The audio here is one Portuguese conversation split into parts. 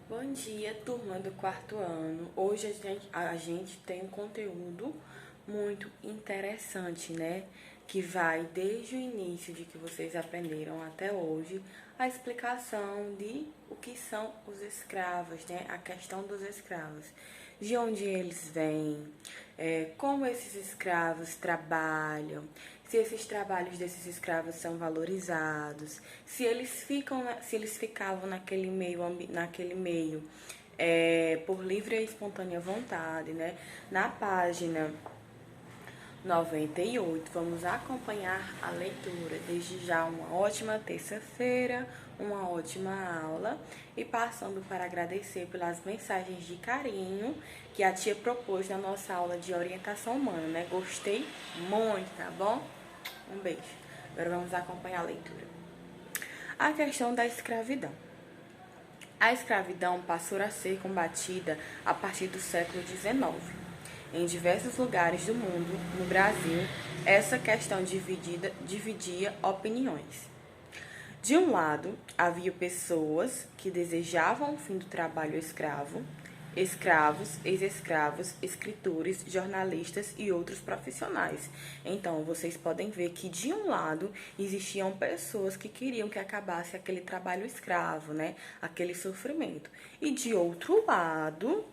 Bom dia, turma do quarto ano. Hoje a gente tem um conteúdo muito interessante, né? Que vai desde o início de que vocês aprenderam até hoje, a explicação de o que são os escravos, né? A questão dos escravos, de onde eles vêm, como esses escravos trabalham, se esses trabalhos desses escravos são valorizados, se eles ficavam naquele meio por livre e espontânea vontade, né? Na página 98, vamos acompanhar a leitura. Desde já, uma ótima terça-feira, uma ótima aula e passando para agradecer pelas mensagens de carinho que a tia propôs na nossa aula de orientação humana, né? Gostei muito, tá bom? Um beijo. Agora vamos acompanhar a leitura. A questão da escravidão. A escravidão passou a ser combatida a partir do século XIX. Em diversos lugares do mundo, no Brasil, essa questão dividia opiniões. De um lado, havia pessoas que desejavam o fim do trabalho escravo, escravos, ex-escravos, escritores, jornalistas e outros profissionais. Então, vocês podem ver que de um lado existiam pessoas que queriam que acabasse aquele trabalho escravo, né? Aquele sofrimento. E de outro lado,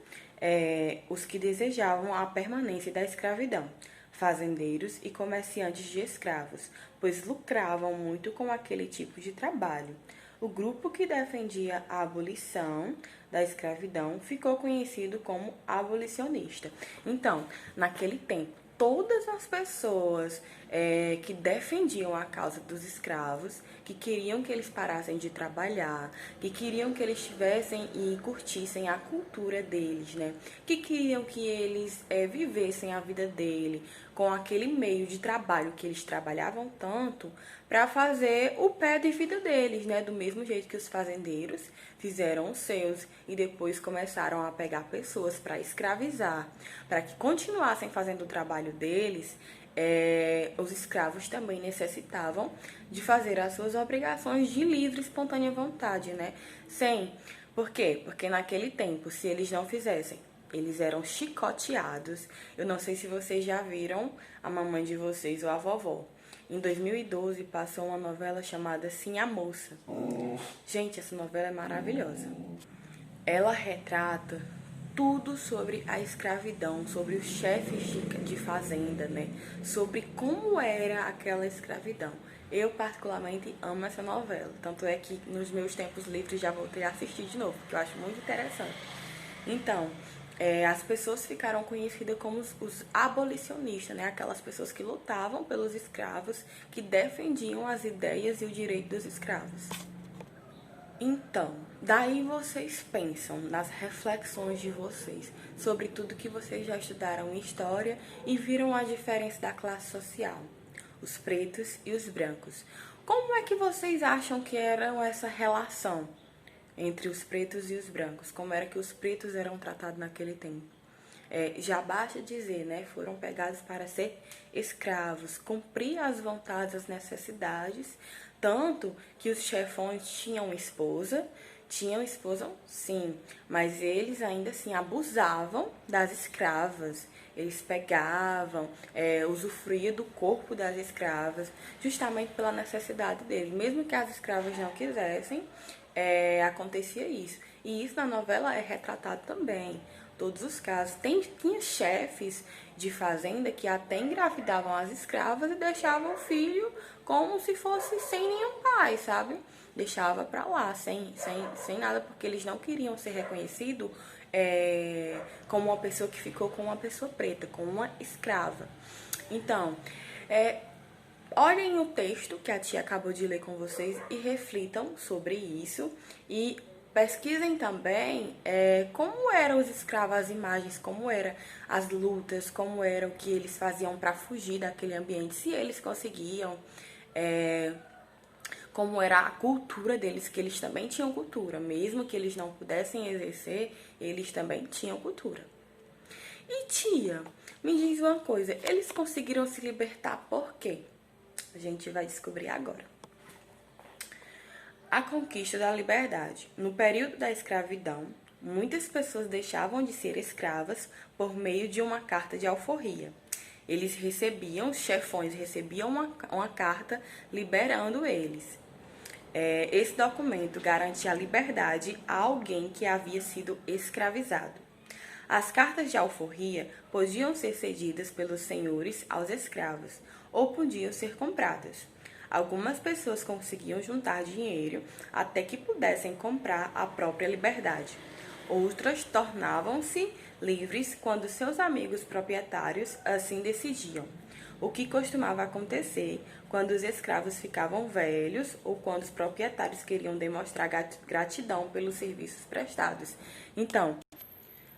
os que desejavam a permanência da escravidão, fazendeiros e comerciantes de escravos, pois lucravam muito com aquele tipo de trabalho. O grupo que defendia a abolição da escravidão ficou conhecido como abolicionista. Então, naquele tempo, todas as pessoas que defendiam a causa dos escravos, que queriam que eles parassem de trabalhar, que queriam que eles tivessem e curtissem a cultura deles, né? Que queriam que eles vivessem a vida dele com aquele meio de trabalho que eles trabalhavam tanto para fazer o pé de vida deles, né? Do mesmo jeito que os fazendeiros fizeram os seus e depois começaram a pegar pessoas para escravizar, para que continuassem fazendo o trabalho deles. Os escravos também necessitavam de fazer as suas obrigações de livre e espontânea vontade, né? Por quê? Porque naquele tempo, se eles não fizessem, eles eram chicoteados. Eu não sei se vocês já viram a mamãe de vocês ou a vovó. Em 2012 passou uma novela chamada Sim a Moça. Gente, essa novela é maravilhosa. Ela retrata tudo sobre a escravidão, sobre os chefes de fazenda, né? Sobre como era aquela escravidão. Eu particularmente amo essa novela, tanto é que nos meus tempos livres já voltei a assistir de novo, porque eu acho muito interessante. Então, as pessoas ficaram conhecidas como os abolicionistas, né? Aquelas pessoas que lutavam pelos escravos, que defendiam as ideias e o direito dos escravos. Então, daí vocês pensam nas reflexões de vocês sobre tudo que vocês já estudaram em história e viram a diferença da classe social, os pretos e os brancos. Como é que vocês acham que era essa relação entre os pretos e os brancos? Como era que os pretos eram tratados naquele tempo? Já basta dizer, né? Foram pegados para ser escravos, cumprir as vontades, as necessidades, tanto que os chefões tinham esposa, sim, mas eles ainda assim abusavam das escravas. Eles pegavam, usufruíam do corpo das escravas, justamente pela necessidade deles. Mesmo que as escravas não quisessem, acontecia isso. E isso na novela é retratado também. Todos os casos. Tinha chefes de fazenda que até engravidavam as escravas e deixavam o filho como se fosse sem nenhum pai, sabe? Deixava pra lá, sem nada, porque eles não queriam ser reconhecidos como uma pessoa que ficou com uma pessoa preta, como uma escrava. Então, olhem o texto que a tia acabou de ler com vocês e reflitam sobre isso e pesquisem também como eram os escravos, as imagens, como eram as lutas, como era o que eles faziam para fugir daquele ambiente, se eles conseguiam, como era a cultura deles, que eles também tinham cultura, mesmo que eles não pudessem exercer, eles também tinham cultura. E tia, me diz uma coisa, eles conseguiram se libertar por quê? A gente vai descobrir agora. A conquista da liberdade. No período da escravidão, muitas pessoas deixavam de ser escravas por meio de uma carta de alforria. Eles recebiam, os chefões recebiam uma carta liberando eles. Esse documento garantia a liberdade a alguém que havia sido escravizado. As cartas de alforria podiam ser cedidas pelos senhores aos escravos ou podiam ser compradas. Algumas pessoas conseguiam juntar dinheiro até que pudessem comprar a própria liberdade. Outras tornavam-se livres quando seus amigos proprietários assim decidiam, o que costumava acontecer quando os escravos ficavam velhos ou quando os proprietários queriam demonstrar gratidão pelos serviços prestados. Então,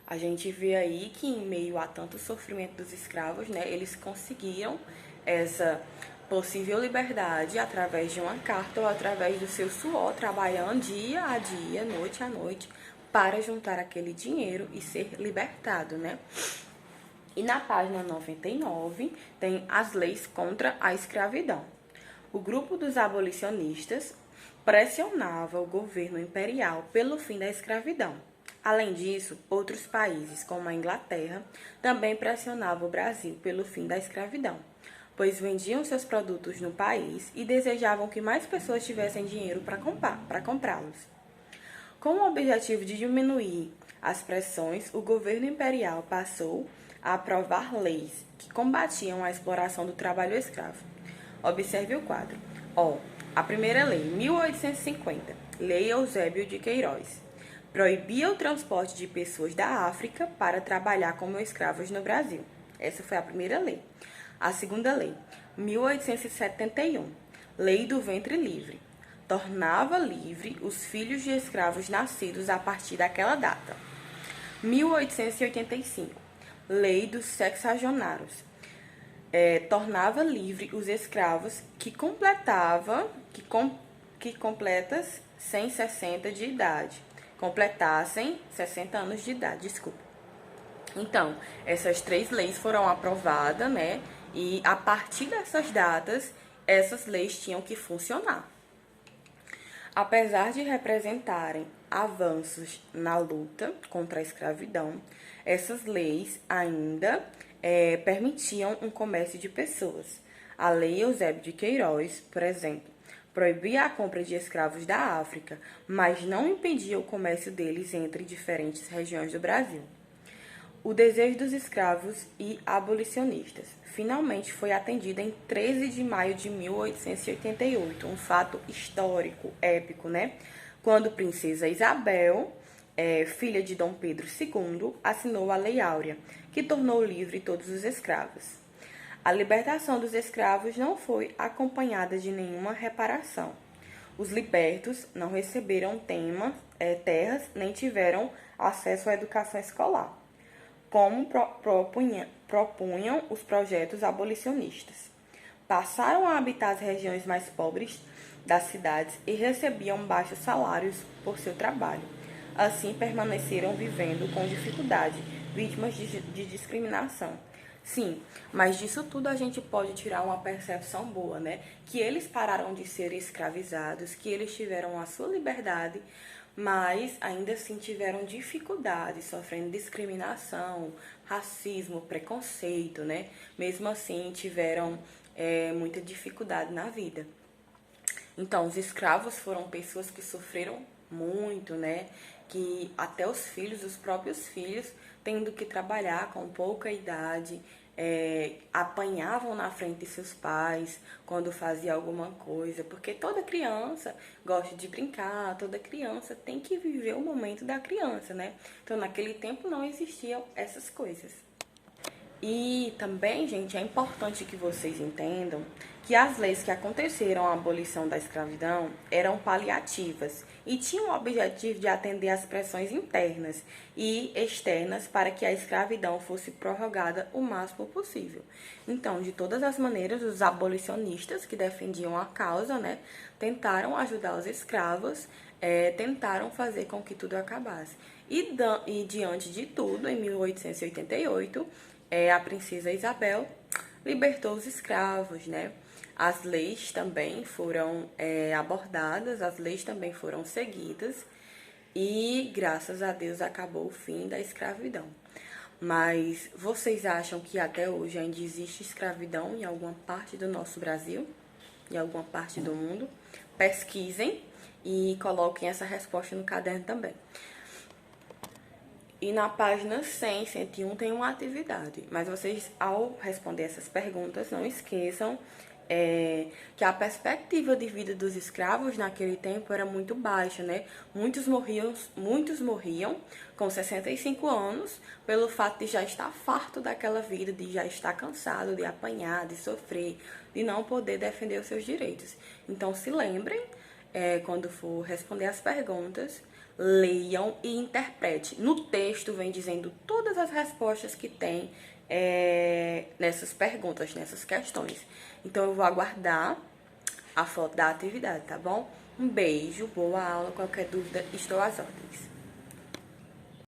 a gente vê aí que em meio a tanto sofrimento dos escravos, né, eles conseguiram essa possível liberdade através de uma carta ou através do seu suor, trabalhando dia a dia, noite a noite, para juntar aquele dinheiro e ser libertado, né? E na página 99 tem as leis contra a escravidão. O grupo dos abolicionistas pressionava o governo imperial pelo fim da escravidão. Além disso, outros países, como a Inglaterra, também pressionavam o Brasil pelo fim da escravidão, pois vendiam seus produtos no país e desejavam que mais pessoas tivessem dinheiro para comprá-los. Com o objetivo de diminuir as pressões, o governo imperial passou a aprovar leis que combatiam a exploração do trabalho escravo. Observe o quadro. A primeira lei, 1850, Lei Eusébio de Queiroz, proibia o transporte de pessoas da África para trabalhar como escravos no Brasil. Essa foi a primeira lei. A segunda lei, 1871, Lei do Ventre Livre, tornava livre os filhos de escravos nascidos a partir daquela data. 1885, Lei dos Sexagenários, tornava livre os escravos que completassem 60 anos de idade, desculpa. Então, essas 3 leis foram aprovadas, né? E a partir dessas datas, essas leis tinham que funcionar. Apesar de representarem avanços na luta contra a escravidão, essas leis ainda permitiam um comércio de pessoas. A Lei Eusébio de Queiroz, por exemplo, proibia a compra de escravos da África, mas não impedia o comércio deles entre diferentes regiões do Brasil. O desejo dos escravos e abolicionistas finalmente foi atendido em 13 de maio de 1888, um fato histórico, épico, né? Quando Princesa Isabel, filha de Dom Pedro II, assinou a Lei Áurea, que tornou livre todos os escravos. A libertação dos escravos não foi acompanhada de nenhuma reparação. Os libertos não receberam terras nem tiveram acesso à educação escolar, como propunham os projetos abolicionistas. Passaram a habitar as regiões mais pobres das cidades e recebiam baixos salários por seu trabalho. Assim, permaneceram vivendo com dificuldade, vítimas de discriminação. Sim, mas disso tudo a gente pode tirar uma percepção boa, né? Que eles pararam de ser escravizados, que eles tiveram a sua liberdade, mas ainda assim tiveram dificuldade, sofrendo discriminação, racismo, preconceito, né? Mesmo assim tiveram muita dificuldade na vida. Então, os escravos foram pessoas que sofreram muito, né? Que até os filhos, os próprios filhos, tendo que trabalhar com pouca idade, apanhavam na frente de seus pais quando fazia alguma coisa, porque toda criança gosta de brincar, toda criança tem que viver o momento da criança, né? Então, naquele tempo não existiam essas coisas. E também, gente, é importante que vocês entendam que as leis que aconteceram à abolição da escravidão eram paliativas e tinham o objetivo de atender às pressões internas e externas para que a escravidão fosse prorrogada o máximo possível. Então, de todas as maneiras, os abolicionistas que defendiam a causa, né, tentaram ajudar os escravos, tentaram fazer com que tudo acabasse. E diante de tudo, em 1888, a princesa Isabel libertou os escravos, né? As leis também foram abordadas, as leis também foram seguidas e graças a Deus acabou o fim da escravidão. Mas vocês acham que até hoje ainda existe escravidão em alguma parte do nosso Brasil? Em alguma parte do mundo? Pesquisem e coloquem essa resposta no caderno também. E na página 100, 101 tem uma atividade. Mas vocês, ao responder essas perguntas, não esqueçam que a perspectiva de vida dos escravos naquele tempo era muito baixa, né? Muitos morriam com 65 anos pelo fato de já estar farto daquela vida, de já estar cansado de apanhar, de sofrer, de não poder defender os seus direitos. Então, se lembrem, quando for responder as perguntas, leiam e interprete. No texto vem dizendo todas as respostas que tem nessas perguntas, nessas questões. Então eu vou aguardar a foto da atividade, tá bom? Um beijo, boa aula, qualquer dúvida, estou às ordens.